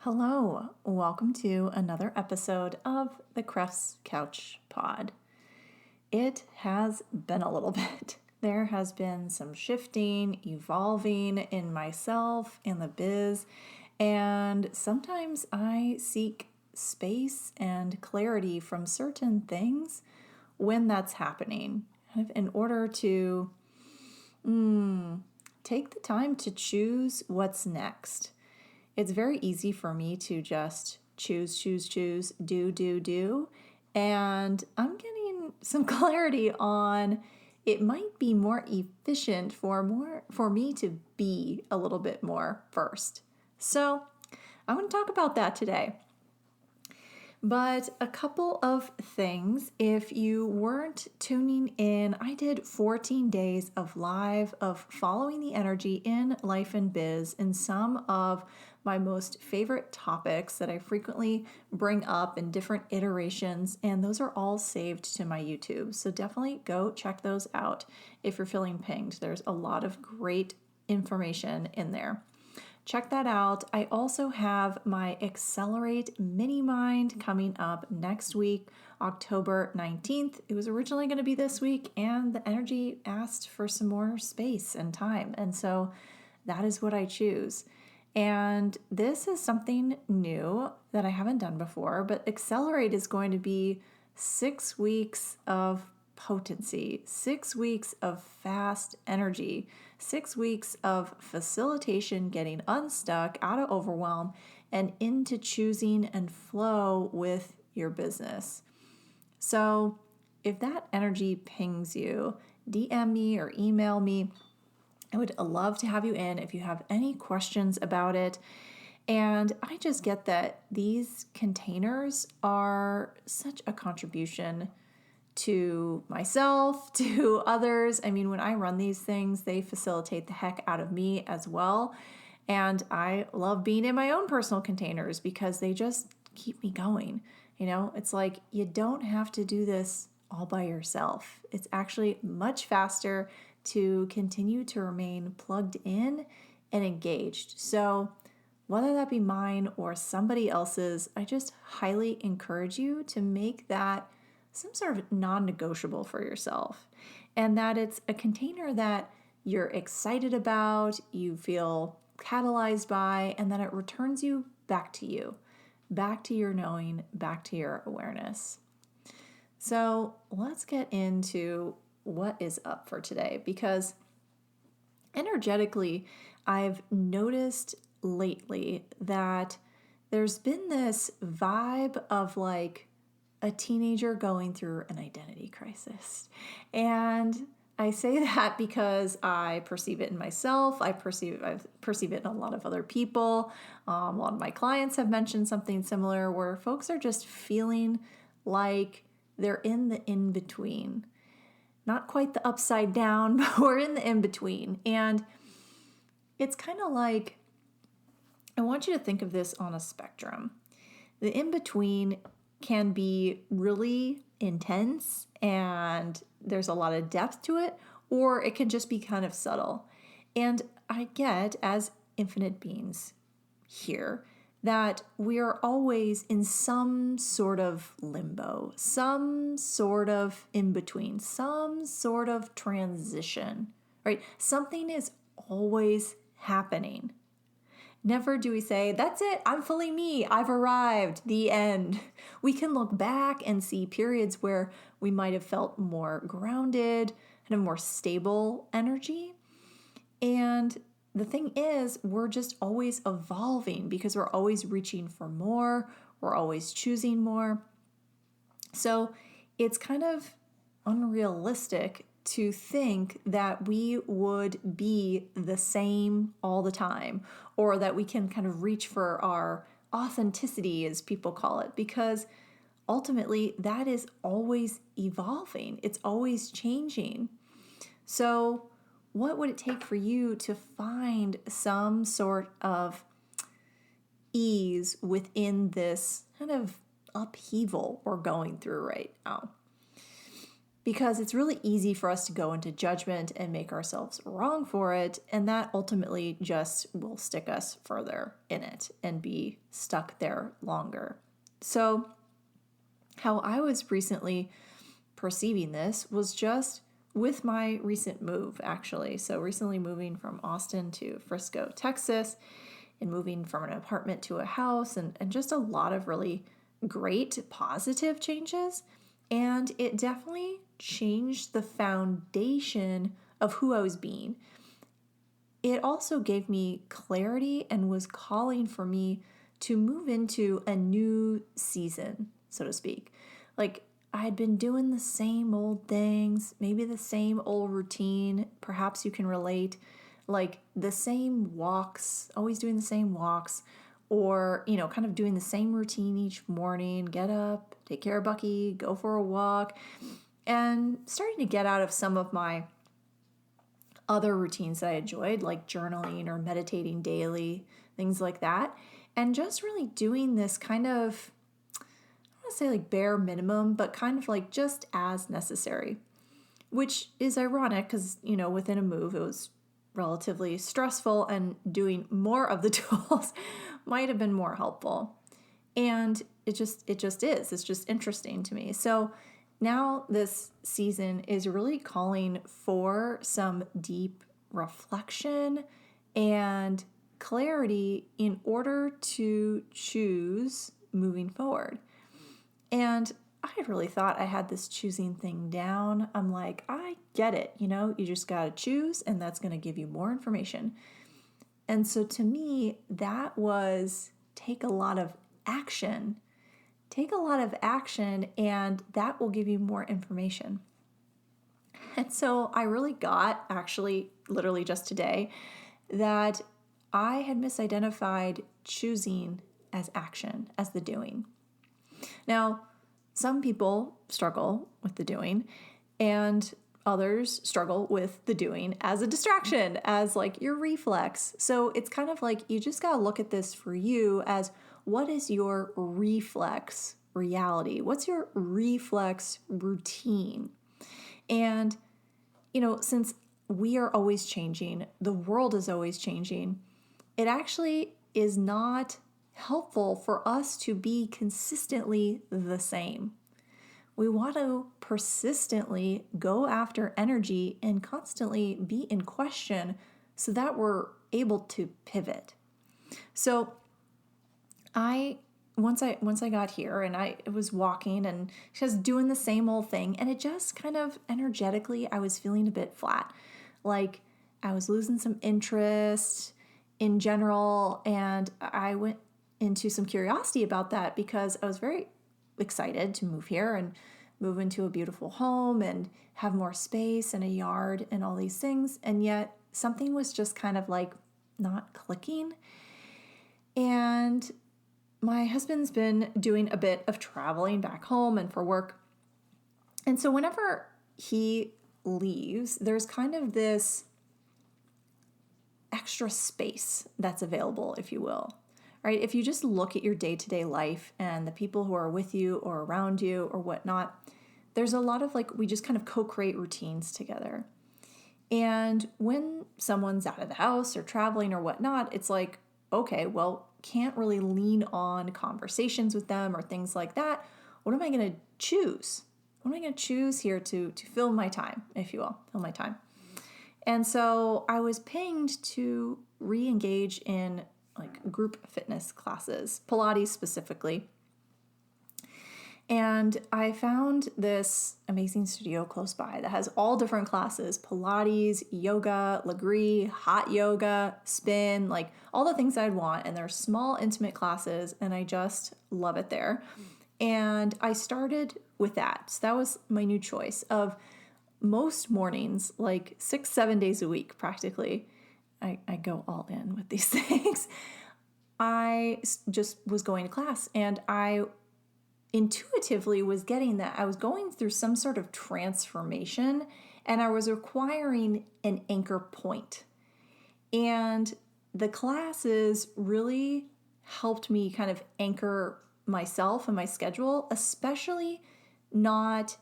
Hello, welcome to another episode of the Kreft's Couch Pod. It has been a little bit. There has been some shifting, evolving in myself and the biz, and sometimes I seek space and clarity from certain things when that's happening, in order to take the time to choose what's next. It's very easy for me to just choose, do. And I'm getting some clarity on it might be more efficient for me to be a little bit more first. So I want to talk about that today. But a couple of things, if you weren't tuning in, I did 14 days of live of following the energy in life and biz in some of my most favorite topics that I frequently bring up in different iterations, and those are all saved to my YouTube. So definitely go check those out if you're feeling pinged. There's a lot of great information in there. Check that out. I also have my Accelerate Mini Mind coming up next week, October 19th. It was originally going to be this week, and the energy asked for some more space and time. And so that is what I choose. And this is something new that I haven't done before, but Accelerate is going to be 6 weeks of potency, 6 weeks of fast energy, 6 weeks of facilitation, getting unstuck, out of overwhelm, and into choosing and flow with your business. So if that energy pings you, DM me or email me. I would love to have you in if you have any questions about it. And I just get that these containers are such a contribution to myself, to others. I mean, when I run these things, they facilitate the heck out of me as well. And I love being in my own personal containers because they just keep me going. You know, it's like you don't have to do this all by yourself. It's actually much faster to continue to remain plugged in and engaged. So whether that be mine or somebody else's, I just highly encourage you to make that some sort of non-negotiable for yourself. And that it's a container that you're excited about, you feel catalyzed by, and that it returns you, back to your knowing, back to your awareness. So let's get into what is up for today, because energetically, I've noticed lately that there's been this vibe of like a teenager going through an identity crisis. And I say that because I perceive it in myself. I perceive it in a lot of other people. A lot of my clients have mentioned something similar, where folks are just feeling like they're in the in-between. Not quite the upside down, but we're in the in-between. And it's kind of like, I want you to think of this on a spectrum. The in-between can be really intense and there's a lot of depth to it, or it can just be kind of subtle. And I get, as infinite beings here, that we are always in some sort of limbo, some sort of in between, some sort of transition, right? Something is always happening. Never do we say, that's it, I'm fully me, I've arrived, the end. We can look back and see periods where we might have felt more grounded and a more stable energy. And the thing is, we're just always evolving because we're always reaching for more. We're always choosing more. So it's kind of unrealistic to think that we would be the same all the time, or that we can kind of reach for our authenticity, as people call it, because ultimately that is always evolving. It's always changing. So what would it take for you to find some sort of ease within this kind of upheaval we're going through right now? because it's really easy for us to go into judgment and make ourselves wrong for it. And that ultimately just will stick us further in it and be stuck there longer. So how I was recently perceiving this was just with my recent move, actually. So recently moving from Austin to Frisco, Texas, and moving from an apartment to a house, and just a lot of really great positive changes. And it definitely changed the foundation of who I was being. It also gave me clarity and was calling for me to move into a new season, so to speak. Like, I had been doing the same old things, maybe the same old routine. Perhaps you can relate, like the same walks, always doing the same walks, or, kind of doing the same routine each morning. Get up, take care of Bucky, go for a walk, and starting to get out of some of my other routines that I enjoyed, like journaling or meditating daily, things like that. And just really doing this kind of, say like bare minimum, but kind of like just as necessary, which is ironic because, within a move, it was relatively stressful and doing more of the tools might have been more helpful. And it just is. It's just interesting to me. So now this season is really calling for some deep reflection and clarity in order to choose moving forward. And I had really thought I had this choosing thing down. I'm like, I get it. You just got to choose, and that's going to give you more information. And so to me, that was take a lot of action. Take a lot of action, and that will give you more information. And so I really got, actually, literally just today, that I had misidentified choosing as action, as the doing. Now, some people struggle with the doing, and others struggle with the doing as a distraction, as like your reflex. So it's kind of like you just got to look at this for you as what is your reflex reality? What's your reflex routine? And, since we are always changing, the world is always changing, it actually is not helpful for us to be consistently the same. We want to persistently go after energy and constantly be in question so that we're able to pivot. So once I got here and I was walking and just doing the same old thing, and it just kind of energetically, I was feeling a bit flat. Like I was losing some interest in general, and I went into some curiosity about that because I was very excited to move here and move into a beautiful home and have more space and a yard and all these things. And yet something was just kind of like not clicking. And my husband's been doing a bit of traveling back home and for work. And so whenever he leaves, there's kind of this extra space that's available, if you will. Right? If you just look at your day-to-day life and the people who are with you or around you or whatnot, there's a lot of we just kind of co-create routines together. And when someone's out of the house or traveling or whatnot, it's like, okay, well, can't really lean on conversations with them or things like that. What am I going to choose? What am I going to choose here to fill my time, if you will, fill my time? And so I was pinged to re-engage in group fitness classes, Pilates specifically. And I found this amazing studio close by that has all different classes: Pilates, yoga, Legree, hot yoga, spin, all the things I'd want. And they're small, intimate classes, and I just love it there. And I started with that. So that was my new choice of most mornings, 6-7 days a week, practically. I go all in with these things. I just was going to class, and I intuitively was getting that I was going through some sort of transformation, and I was requiring an anchor point. And the classes really helped me kind of anchor myself and my schedule, especially not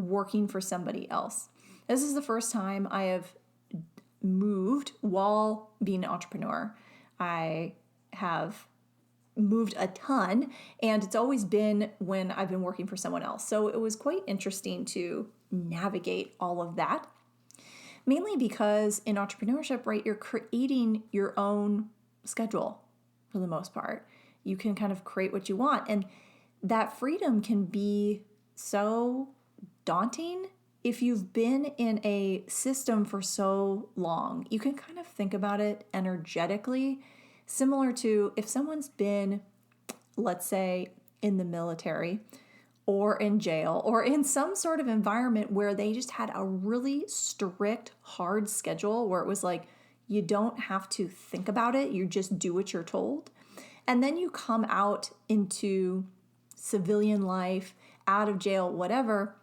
working for somebody else. This is the first time I have moved while being an entrepreneur. I have moved a ton, and it's always been when I've been working for someone else. So it was quite interesting to navigate all of that. Mainly because in entrepreneurship, right, you're creating your own schedule for the most part. You can kind of create what you want. And that freedom can be so daunting if you've been in a system for so long. You can kind of think about it energetically, similar to if someone's been, let's say, in the military or in jail or in some sort of environment where they just had a really strict, hard schedule where it was like, you don't have to think about it, you just do what you're told. And then you come out into civilian life, out of jail, whatever.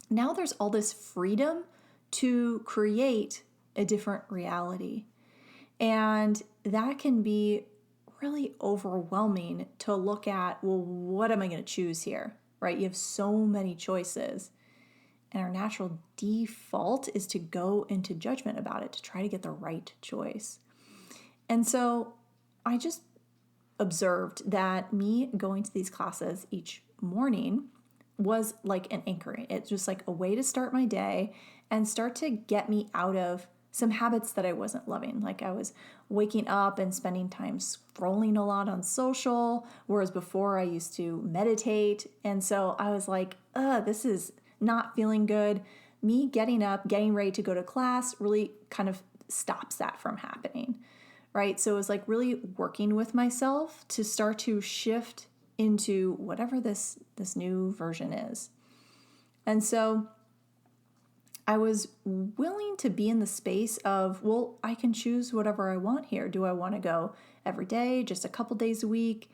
Now there's all this freedom to create a different reality. And that can be really overwhelming to look at, well, what am I going to choose here, right? You have so many choices. And our natural default is to go into judgment about it, to try to get the right choice. And so I just observed that me going to these classes each morning was like an anchoring. It's just like a way to start my day and start to get me out of some habits that I wasn't loving. Like I was waking up and spending time scrolling a lot on social, whereas before I used to meditate. And so I was like, this is not feeling good. Me getting up, getting ready to go to class really kind of stops that from happening, right? So it was like really working with myself to start to shift into whatever this new version is. And so I was willing to be in the space of, well, I can choose whatever I want here. Do I want to go every day, just a couple days a week?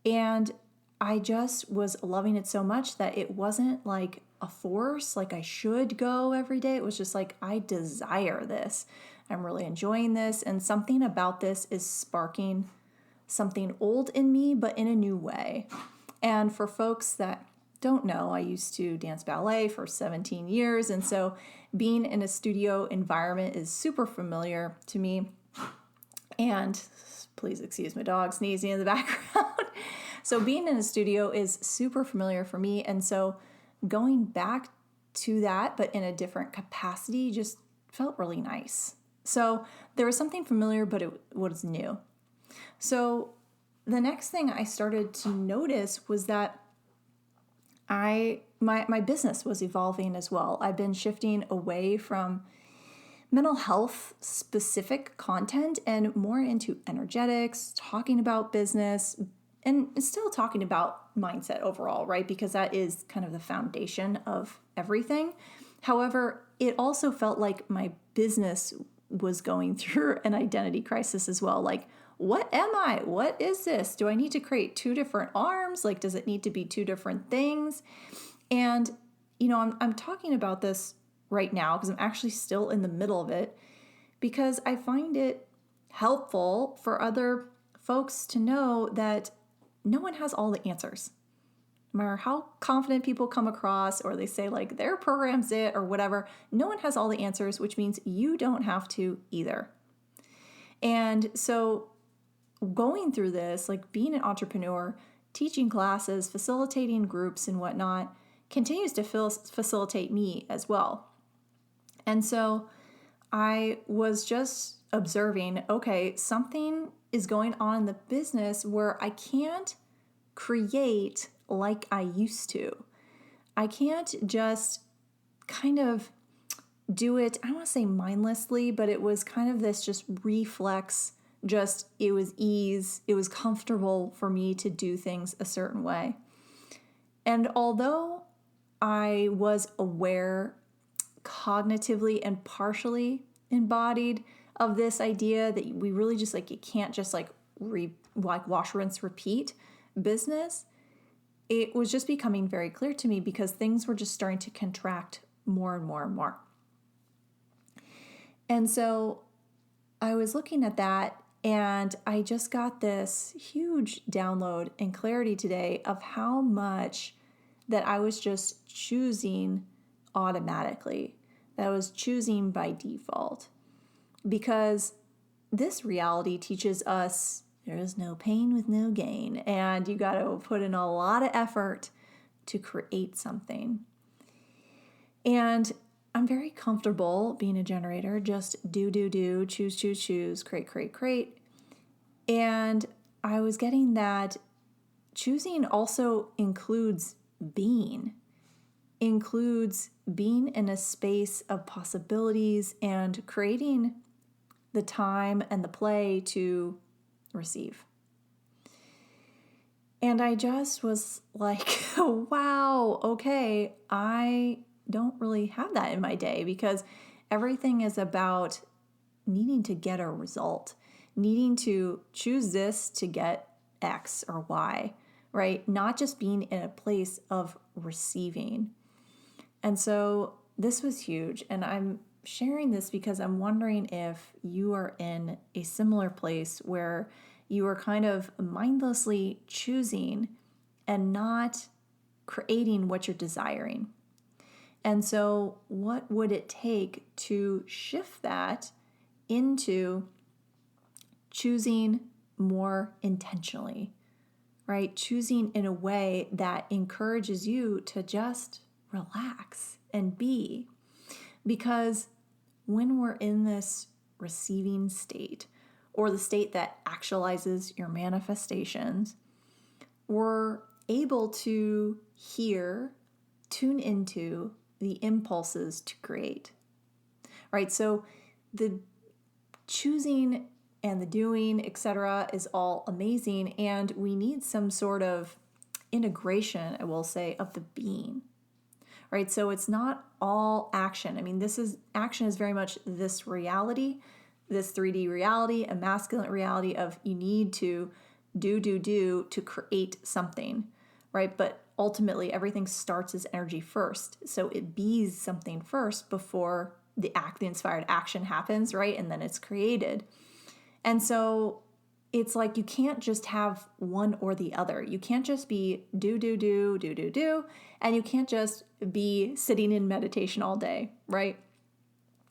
And I just was loving it so much that it wasn't like a force, like I should go every day. It was just like, I desire this. I'm really enjoying this. And something about this is sparking something old in me, but in a new way. And for folks that don't know, I used to dance ballet for 17 years. And so being in a studio environment is super familiar to me. And please excuse my dog sneezing in the background. So being in a studio is super familiar for me. And so going back to that, but in a different capacity, just felt really nice. So there was something familiar, but it was new. So the next thing I started to notice was that my business was evolving as well. I've been shifting away from mental health specific content and more into energetics, talking about business, and still talking about mindset overall, right? Because that is kind of the foundation of everything. However, it also felt like my business was going through an identity crisis as well. Like, what am I? What is this? Do I need to create two different arms? Like, does it need to be two different things? And, I'm talking about this right now because I'm actually still in the middle of it, because I find it helpful for other folks to know that no one has all the answers. No matter how confident people come across, or they say like their program's it or whatever, no one has all the answers, which means you don't have to either. And so going through this, like being an entrepreneur, teaching classes, facilitating groups and whatnot, continues to facilitate me as well. And so I was just observing, okay, something is going on in the business where I can't create like I used to. I can't just kind of do it, I don't want to say mindlessly, but it was kind of this just reflex, it was ease, it was comfortable for me to do things a certain way. And although I was aware cognitively and partially embodied of this idea that we really just you can't just wash, rinse, repeat business, it was just becoming very clear to me because things were just starting to contract more and more and more. And so I was looking at that, and I just got this huge download and clarity today of how much that I was just choosing automatically, that I was choosing by default. Because this reality teaches us there is no pain with no gain, and you got to put in a lot of effort to create something. And I'm very comfortable being a generator, just do, choose, create. And I was getting that choosing also includes being in a space of possibilities and creating the time and the play to receive. And I just was like, wow, okay, I don't really have that in my day because everything is about needing to get a result, needing to choose this to get X or Y, right? Not just being in a place of receiving. And so this was huge. And I'm sharing this because I'm wondering if you are in a similar place where you are kind of mindlessly choosing and not creating what you're desiring. And so what would it take to shift that into choosing more intentionally, right? Choosing in a way that encourages you to just relax and be. Because when we're in this receiving state, or the state that actualizes your manifestations, we're able to tune into the impulses to create, right? So the choosing and the doing, etc., is all amazing, and we need some sort of integration, I will say, of the being, right? So it's not all action. I mean, action is very much this reality, this 3D reality, a masculine reality of you need to do to create something, right? But ultimately, everything starts as energy first. So it bees something first before the inspired action happens, right? And then it's created. And so it's like you can't just have one or the other. You can't just be do, and you can't just be sitting in meditation all day, right?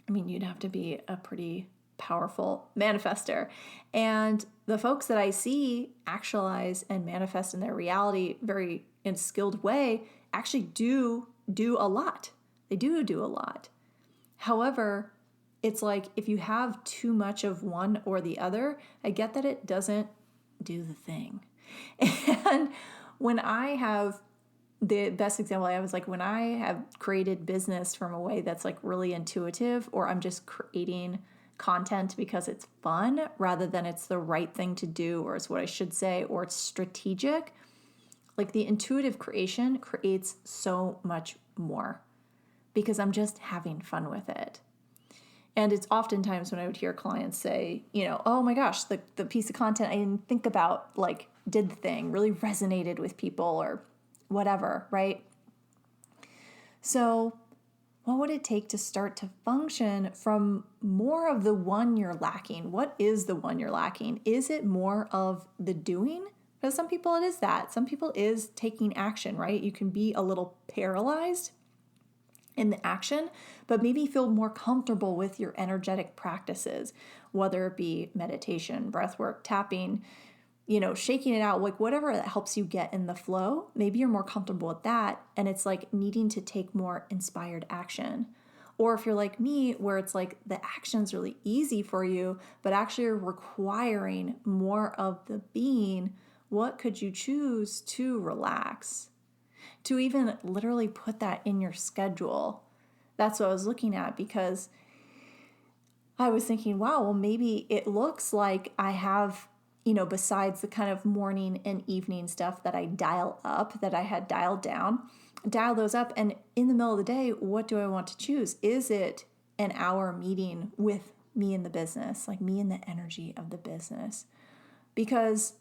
I mean, you'd have to be a pretty powerful manifester. And the folks that I see actualize and manifest in their reality very in a skilled way actually do a lot. They do a lot. However, it's like if you have too much of one or the other, I get that it doesn't do the thing. And when I have the best example I have is like when I have created business from a way that's like really intuitive, or I'm just creating content because it's fun rather than it's the right thing to do, or it's what I should say, or it's strategic. Like the intuitive creation creates so much more because I'm just having fun with it. And it's oftentimes when I would hear clients say, oh my gosh, the piece of content I didn't think about, like, did the thing, really resonated with people or whatever, right? So what would it take to start to function from more of the one you're lacking? What is the one you're lacking? Is it more of the doing? Because some people it is that. Some people is taking action, right? You can be a little paralyzed in the action, but maybe feel more comfortable with your energetic practices, whether it be meditation, breath work, tapping, shaking it out, like whatever that helps you get in the flow. Maybe you're more comfortable with that, and it's like needing to take more inspired action. Or if you're like me, where it's like the action's really easy for you, but actually you're requiring more of the being, what could you choose to relax? To even literally put that in your schedule. That's what I was looking at, because I was thinking, wow, well, maybe it looks like I have, besides the kind of morning and evening stuff that I dial up, that I had dialed down, dial those up. And in the middle of the day, what do I want to choose? Is it an hour meeting with me in the business, like me in the energy of the business? Because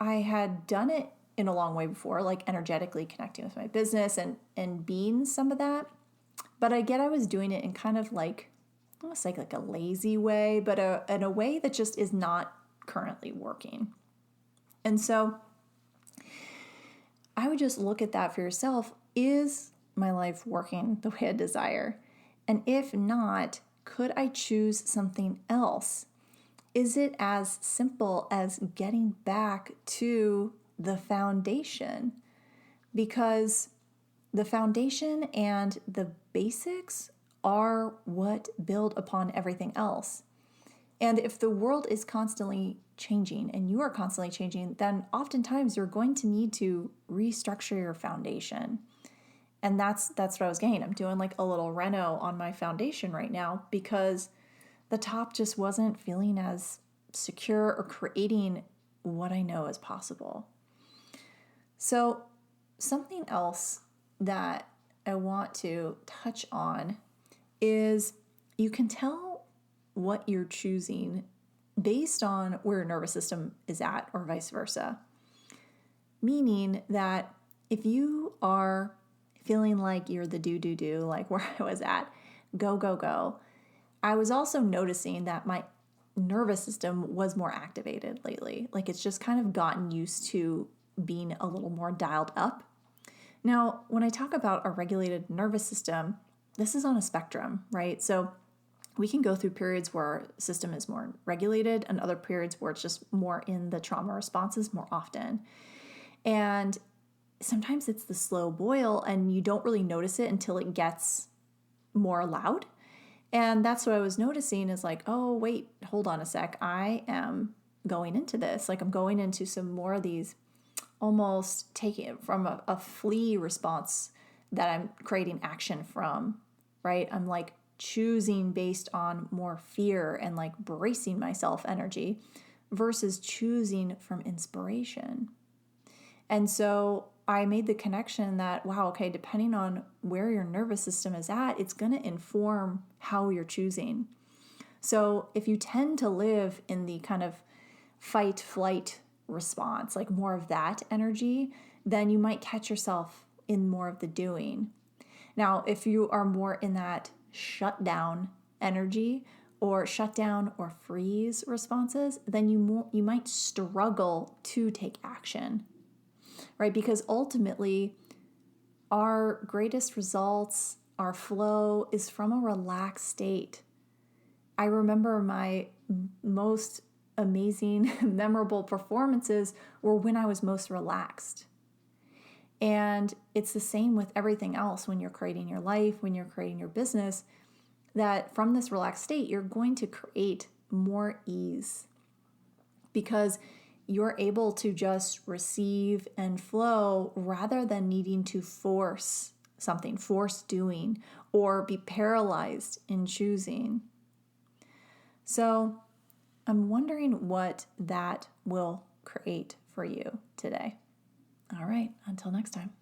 I had done it in a long way before, like energetically connecting with my business and being some of that. But I was doing it in kind of like, almost like a lazy way, but in a way that just is not currently working. And so I would just look at that for yourself. Is my life working the way I desire? And if not, could I choose something else? Is it as simple as getting back to the foundation? Because the foundation and the basics are what build upon everything else. And if the world is constantly changing and you are constantly changing, then oftentimes you're going to need to restructure your foundation. And that's what I was getting. I'm doing like a little reno on my foundation right now because the top just wasn't feeling as secure or creating what I know is possible. So something else that I want to touch on is you can tell what you're choosing based on where your nervous system is at or vice versa. Meaning that if you are feeling like you're the do, like where I was at, go, I was also noticing that my nervous system was more activated lately. Like it's just kind of gotten used to being a little more dialed up. Now, when I talk about a regulated nervous system, this is on a spectrum, right? So we can go through periods where our system is more regulated and other periods where it's just more in the trauma responses more often. And sometimes it's the slow boil and you don't really notice it until it gets more loud. And that's what I was noticing is like, oh, wait, hold on a sec. I am going into this. Like I'm going into some more of these almost taking it from a flee response that I'm creating action from, right? I'm like choosing based on more fear and like bracing myself energy versus choosing from inspiration. And so I made the connection that, wow, okay, depending on where your nervous system is at, it's going to inform how you're choosing. So if you tend to live in the kind of fight, flight response, like more of that energy, then you might catch yourself in more of the doing. Now, if you are more in that shutdown energy or shutdown or freeze responses, then you might struggle to take action. Right? Because ultimately, our greatest results, our flow is from a relaxed state. I remember my most amazing, memorable performances were when I was most relaxed. And it's the same with everything else when you're creating your life, when you're creating your business, that from this relaxed state, you're going to create more ease because you're able to just receive and flow rather than needing to force something, force doing, or be paralyzed in choosing. So I'm wondering what that will create for you today. All right, until next time.